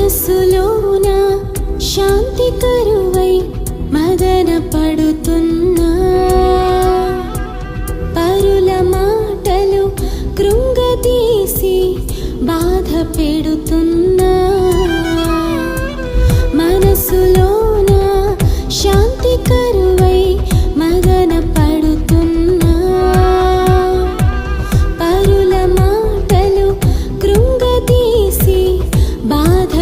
మనసులోన శాంతి కరువై మదన పడుతున్నా, పరుల మాటలు కృంగదీసి బాధ పెడుతున్నా. మనసులోన శాంతి కరువై మదన పడుతున్నా, పరుల మాటలు కృంగదీసి బాధ